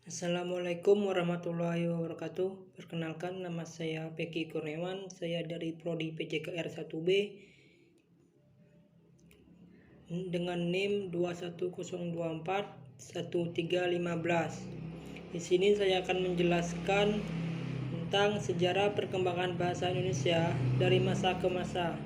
Assalamualaikum warahmatullahi wabarakatuh. Perkenalkan, nama saya Peki Kurniawan. Saya dari Prodi PJKR 1B dengan NIM 210241315. Di sini saya akan menjelaskan tentang sejarah perkembangan bahasa Indonesia dari masa ke masa.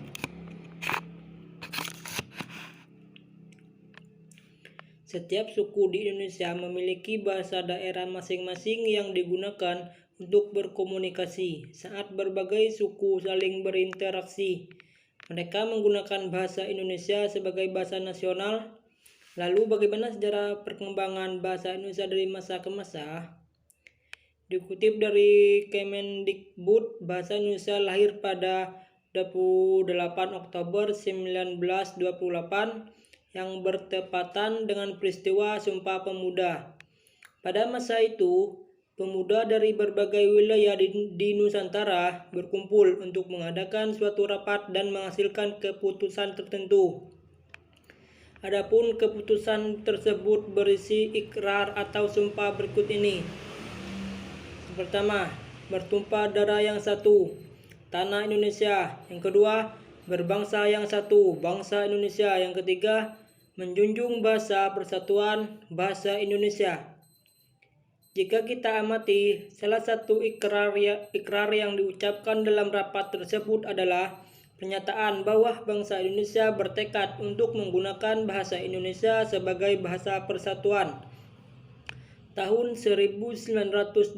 Setiap suku di Indonesia memiliki bahasa daerah masing-masing yang digunakan untuk berkomunikasi saat berbagai suku saling berinteraksi. Mereka menggunakan bahasa Indonesia sebagai bahasa nasional. Lalu bagaimana sejarah perkembangan bahasa Indonesia dari masa ke masa? Dikutip dari Kemendikbud, bahasa Indonesia lahir pada 28 Oktober 1928 yang bertepatan dengan peristiwa Sumpah Pemuda. Pada masa itu, pemuda dari berbagai wilayah di Nusantara berkumpul untuk mengadakan suatu rapat dan menghasilkan keputusan tertentu. Adapun keputusan tersebut berisi ikrar atau sumpah berikut ini. Pertama, bertumpah darah yang satu, tanah Indonesia. Yang kedua, berbangsa yang satu, bangsa Indonesia. Yang ketiga, menjunjung bahasa persatuan bahasa Indonesia. Jika kita amati, salah satu ikrar yang diucapkan dalam rapat tersebut adalah pernyataan bahwa bangsa Indonesia bertekad untuk menggunakan bahasa Indonesia sebagai bahasa persatuan. Tahun 1928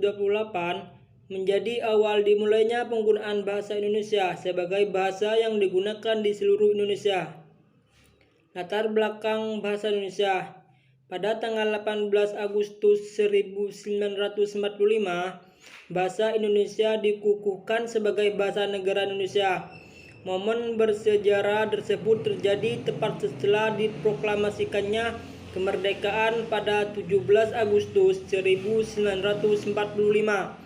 menjadi awal dimulainya penggunaan bahasa Indonesia sebagai bahasa yang digunakan di seluruh Indonesia. Latar belakang bahasa Indonesia. Pada tanggal 18 Agustus 1945, bahasa Indonesia dikukuhkan sebagai bahasa negara Indonesia. Momen bersejarah tersebut terjadi tepat setelah diproklamasikannya kemerdekaan pada 17 Agustus 1945.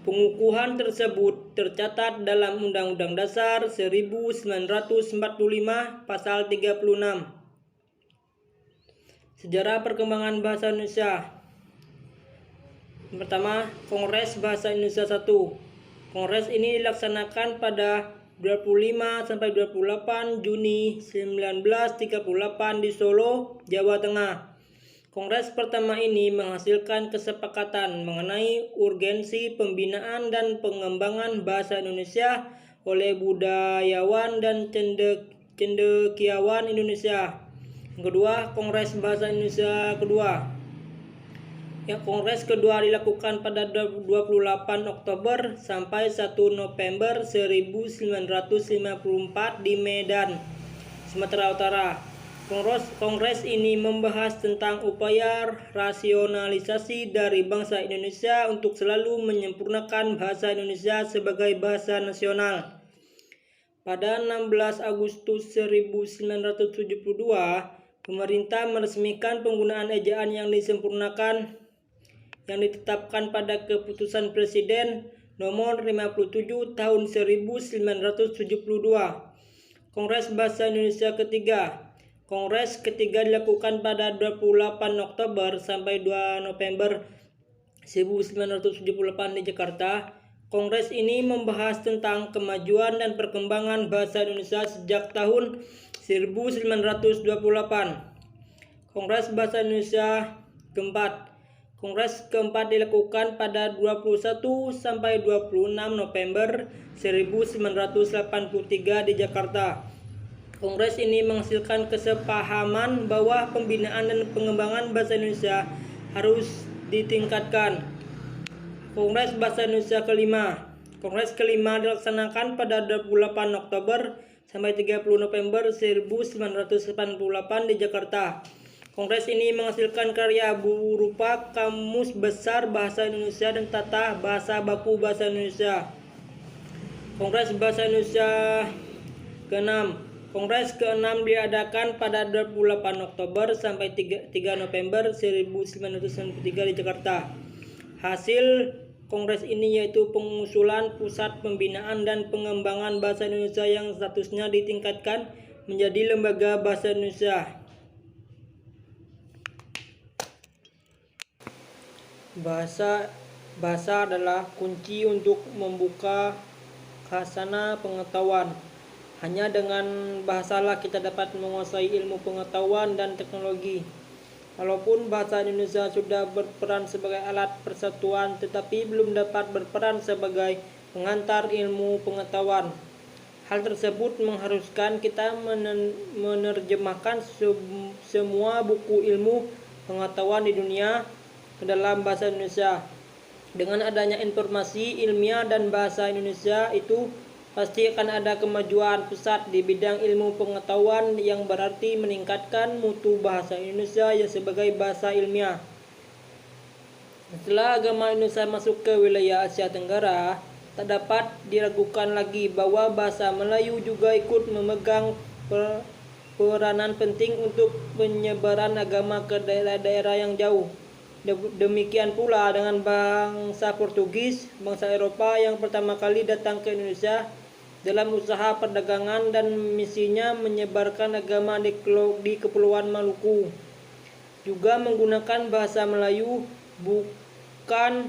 Pengukuhan tersebut tercatat dalam Undang-Undang Dasar 1945 Pasal 36. Sejarah perkembangan bahasa Indonesia. Pertama, Kongres Bahasa Indonesia 1. Kongres ini dilaksanakan pada 25-28 Juni 1938 di Solo, Jawa Tengah. Kongres pertama ini menghasilkan kesepakatan mengenai urgensi pembinaan dan pengembangan bahasa Indonesia oleh budayawan dan cendekiawan Indonesia. Yang kedua, Kongres Bahasa Indonesia kedua. Kongres kedua dilakukan pada 28 Oktober sampai 1 November 1954 di Medan, Sumatera Utara. Kongres ini membahas tentang upaya rasionalisasi dari bangsa Indonesia untuk selalu menyempurnakan bahasa Indonesia sebagai bahasa nasional. Pada 16 Agustus 1972, pemerintah meresmikan penggunaan ejaan yang disempurnakan yang ditetapkan pada Keputusan Presiden Nomor 57 Tahun 1972. Kongres Bahasa Indonesia ketiga. Kongres ketiga dilakukan pada 28 Oktober sampai 2 November 1978 di Jakarta. Kongres ini membahas tentang kemajuan dan perkembangan bahasa Indonesia sejak tahun 1928. Kongres Bahasa Indonesia keempat. Kongres keempat dilakukan pada 21 sampai 26 November 1983 di Jakarta. Kongres ini menghasilkan kesepahaman bahwa pembinaan dan pengembangan bahasa Indonesia harus ditingkatkan. Kongres Bahasa Indonesia kelima. Kongres kelima dilaksanakan pada 28 Oktober sampai 30 November 1988 di Jakarta. Kongres ini menghasilkan karya berupa Kamus Besar Bahasa Indonesia dan Tata Bahasa Baku Bahasa Indonesia. Kongres Bahasa Indonesia ke-6. Kongres ke-6 diadakan pada 28 Oktober sampai 3 November 1993 di Jakarta. Hasil kongres ini yaitu pengusulan Pusat Pembinaan dan Pengembangan Bahasa Indonesia yang statusnya ditingkatkan menjadi Lembaga Bahasa Indonesia. Bahasa bahasa adalah kunci untuk membuka khazanah pengetahuan. Hanya dengan bahasalah kita dapat menguasai ilmu pengetahuan dan teknologi. Walaupun bahasa Indonesia sudah berperan sebagai alat persatuan, tetapi belum dapat berperan sebagai pengantar ilmu pengetahuan. Hal tersebut mengharuskan kita menerjemahkan semua buku ilmu pengetahuan di dunia ke dalam bahasa Indonesia. Dengan adanya informasi ilmiah dan bahasa Indonesia itu pasti akan ada kemajuan pesat di bidang ilmu pengetahuan yang berarti meningkatkan mutu bahasa Indonesia yang sebagai bahasa ilmiah. Setelah agama Indonesia masuk ke wilayah Asia Tenggara, tak dapat diragukan lagi bahwa bahasa Melayu juga ikut memegang peranan penting untuk penyebaran agama ke daerah-daerah yang jauh. Demikian pula dengan bangsa Portugis, bangsa Eropa yang pertama kali datang ke Indonesia dalam usaha perdagangan dan misinya menyebarkan agama di Kepulauan Maluku. Juga menggunakan bahasa Melayu, bukan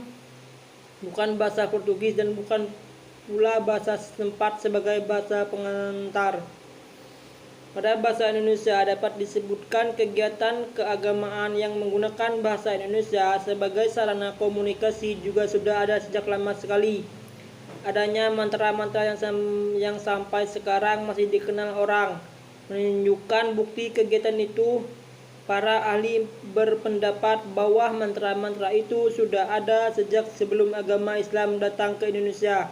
bahasa Portugis dan bukan pula bahasa setempat sebagai bahasa pengantar. Pada bahasa Indonesia dapat disebutkan kegiatan keagamaan yang menggunakan bahasa Indonesia sebagai sarana komunikasi juga sudah ada sejak lama sekali. Adanya mantra-mantra yang sampai sekarang masih dikenal orang menunjukkan bukti kegiatan itu. Para ahli berpendapat bahwa mantra-mantra itu sudah ada sejak sebelum agama Islam datang ke Indonesia.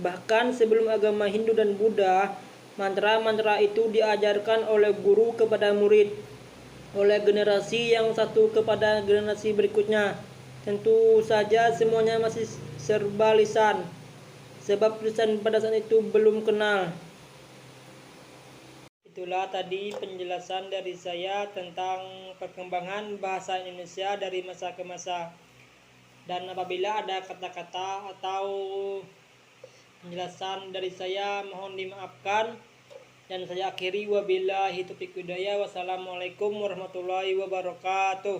Bahkan sebelum agama Hindu dan Buddha, mantra-mantra itu diajarkan oleh guru kepada murid, oleh generasi yang satu kepada generasi berikutnya. Tentu saja semuanya masih serba lisan, sebab tulisan pada saat itu belum kenal. Itulah tadi penjelasan dari saya tentang perkembangan bahasa Indonesia dari masa ke masa. Dan apabila ada kata-kata atau penjelasan dari saya mohon dimaafkan. Dan saya akhiri wabillahi taufiq hidayah. Wassalamualaikum warahmatullahi wabarakatuh.